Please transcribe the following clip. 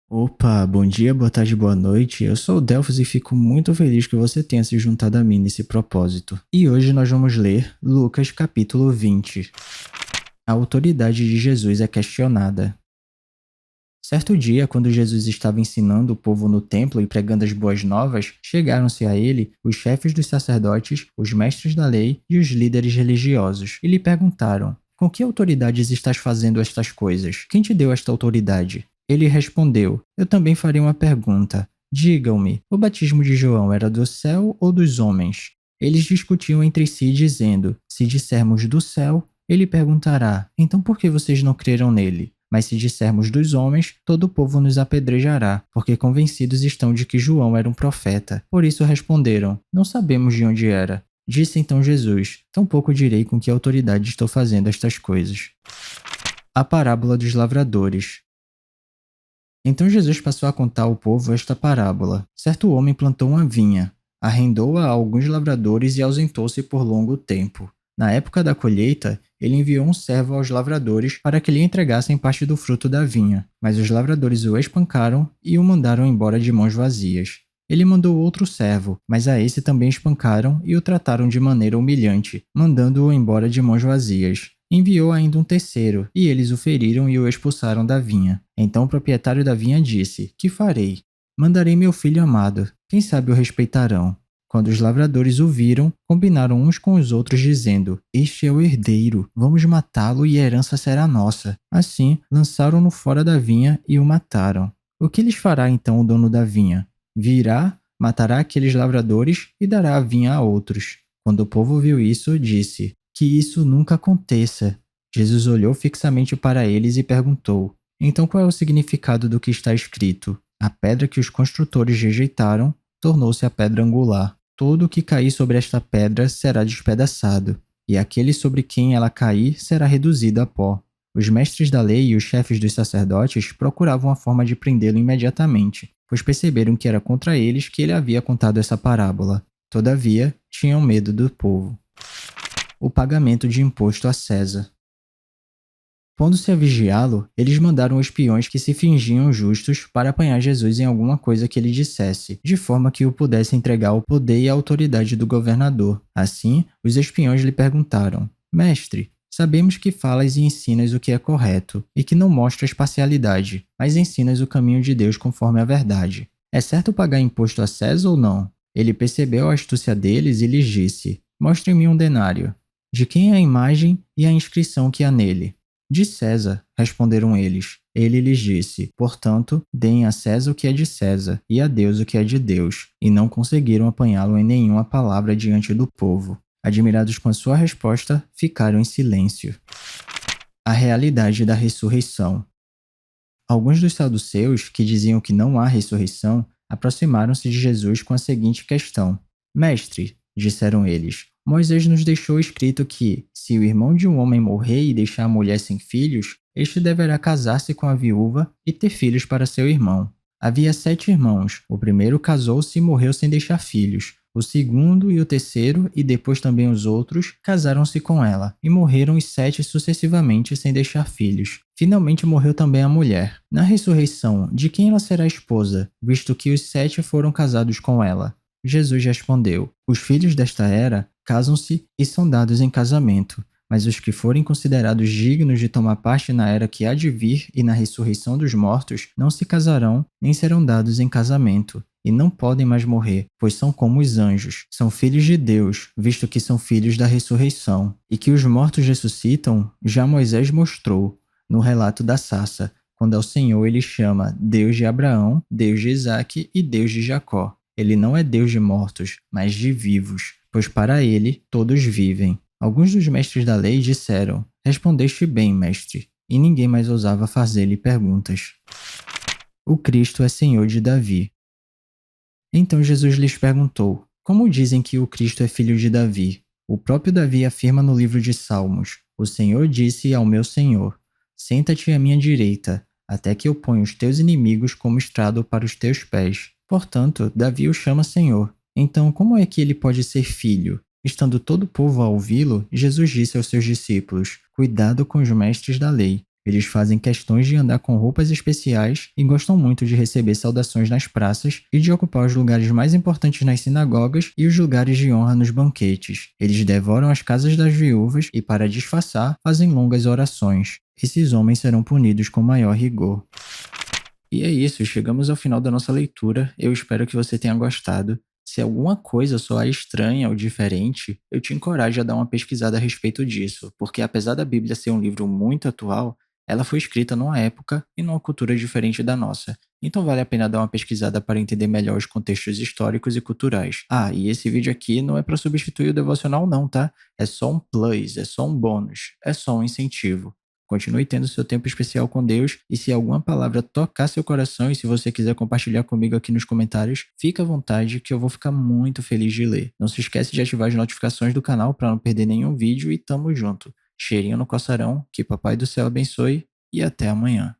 Opa, bom dia, boa tarde, boa noite. Eu sou o Delphos e fico muito feliz que você tenha se juntado a mim nesse propósito. E hoje nós vamos ler Lucas capítulo 20. A autoridade de Jesus é questionada. Certo dia, quando Jesus estava ensinando o povo no templo e pregando as boas novas, chegaram-se a ele os chefes dos sacerdotes, os mestres da lei e os líderes religiosos, e lhe perguntaram: Com que autoridades estás fazendo estas coisas? Quem te deu esta autoridade? Ele respondeu: Eu também farei uma pergunta. Digam-me, o batismo de João era do céu ou dos homens? Eles discutiam entre si, dizendo: Se dissermos do céu, ele perguntará: Então por que vocês não creram nele? Mas se dissermos dos homens, todo o povo nos apedrejará, porque convencidos estão de que João era um profeta. Por isso responderam: Não sabemos de onde era. Disse então Jesus: Tampouco direi com que autoridade estou fazendo estas coisas. A parábola dos lavradores. Então Jesus passou a contar ao povo esta parábola. Certo homem plantou uma vinha, arrendou-a a alguns lavradores e ausentou-se por longo tempo. Na época da colheita, ele enviou um servo aos lavradores para que lhe entregassem parte do fruto da vinha, mas os lavradores o espancaram e o mandaram embora de mãos vazias. Ele mandou outro servo, mas a esse também espancaram e o trataram de maneira humilhante, mandando-o embora de mãos vazias. Enviou ainda um terceiro, e eles o feriram e o expulsaram da vinha. Então o proprietário da vinha disse: Que farei? Mandarei meu filho amado. Quem sabe o respeitarão. Quando os lavradores o viram, combinaram uns com os outros, dizendo: Este é o herdeiro, vamos matá-lo e a herança será nossa. Assim, lançaram-no fora da vinha e o mataram. O que lhes fará então o dono da vinha? Virá, matará aqueles lavradores e dará a vinha a outros. Quando o povo viu isso, disse: Que isso nunca aconteça. Jesus olhou fixamente para eles e perguntou: Então qual é o significado do que está escrito? A pedra que os construtores rejeitaram tornou-se a pedra angular. Todo o que cair sobre esta pedra será despedaçado, e aquele sobre quem ela cair será reduzido a pó. Os mestres da lei e os chefes dos sacerdotes procuravam a forma de prendê-lo imediatamente, pois perceberam que era contra eles que ele havia contado essa parábola. Todavia, tinham medo do povo. O pagamento de imposto a César. Pondo-se a vigiá-lo, eles mandaram espiões que se fingiam justos para apanhar Jesus em alguma coisa que ele dissesse, de forma que o pudesse entregar ao poder e à autoridade do governador. Assim, os espiões lhe perguntaram: Mestre, sabemos que falas e ensinas o que é correto, e que não mostras parcialidade, mas ensinas o caminho de Deus conforme a verdade. É certo pagar imposto a César ou não? Ele percebeu a astúcia deles e lhes disse: Mostre-me um denário. De quem é a imagem e a inscrição que há nele? De César, responderam eles. Ele lhes disse: Portanto, deem a César o que é de César, e a Deus o que é de Deus. E não conseguiram apanhá-lo em nenhuma palavra diante do povo. Admirados com a sua resposta, ficaram em silêncio. A realidade da ressurreição. Alguns dos saduceus, que diziam que não há ressurreição, aproximaram-se de Jesus com a seguinte questão: Mestre, disseram eles, Moisés nos deixou escrito que, se o irmão de um homem morrer e deixar a mulher sem filhos, este deverá casar-se com a viúva e ter filhos para seu irmão. Havia 7 irmãos. O primeiro casou-se e morreu sem deixar filhos. O segundo e o terceiro, e depois também os outros, casaram-se com ela, e morreram os 7 sucessivamente sem deixar filhos. Finalmente morreu também a mulher. Na ressurreição, de quem ela será esposa, visto que os 7 foram casados com ela? Jesus respondeu: Os filhos desta era casam-se e são dados em casamento, mas os que forem considerados dignos de tomar parte na era que há de vir e na ressurreição dos mortos não se casarão nem serão dados em casamento, e não podem mais morrer, pois são como os anjos, são filhos de Deus, visto que são filhos da ressurreição. E que os mortos ressuscitam, já Moisés mostrou, no relato da sarça, quando ao Senhor ele chama Deus de Abraão, Deus de Isaque e Deus de Jacó. Ele não é Deus de mortos, mas de vivos, pois para ele todos vivem. Alguns dos mestres da lei disseram: Respondeste bem, mestre, e ninguém mais ousava fazer-lhe perguntas. O Cristo é Senhor de Davi. Então Jesus lhes perguntou: Como dizem que o Cristo é filho de Davi? O próprio Davi afirma no livro de Salmos: O Senhor disse ao meu Senhor: Senta-te à minha direita, até que eu ponha os teus inimigos como estrado para os teus pés. Portanto, Davi o chama Senhor. Então, como é que ele pode ser filho? Estando todo o povo a ouvi-lo, Jesus disse aos seus discípulos: Cuidado com os mestres da lei. Eles fazem questões de andar com roupas especiais e gostam muito de receber saudações nas praças e de ocupar os lugares mais importantes nas sinagogas e os lugares de honra nos banquetes. Eles devoram as casas das viúvas e, para disfarçar, fazem longas orações. Esses homens serão punidos com maior rigor. E é isso, chegamos ao final da nossa leitura. Eu espero que você tenha gostado. Se alguma coisa soar estranha ou diferente, eu te encorajo a dar uma pesquisada a respeito disso, porque apesar da Bíblia ser um livro muito atual, ela foi escrita numa época e numa cultura diferente da nossa. Então vale a pena dar uma pesquisada para entender melhor os contextos históricos e culturais. Ah, e esse vídeo aqui não é para substituir o devocional não, tá? É só um plus, é só um bônus, é só um incentivo. Continue tendo seu tempo especial com Deus e se alguma palavra tocar seu coração e se você quiser compartilhar comigo aqui nos comentários, fica à vontade que eu vou ficar muito feliz de ler. Não se esquece de ativar as notificações do canal para não perder nenhum vídeo e tamo junto. Cheirinho no coçarão, que Papai do Céu abençoe e até amanhã.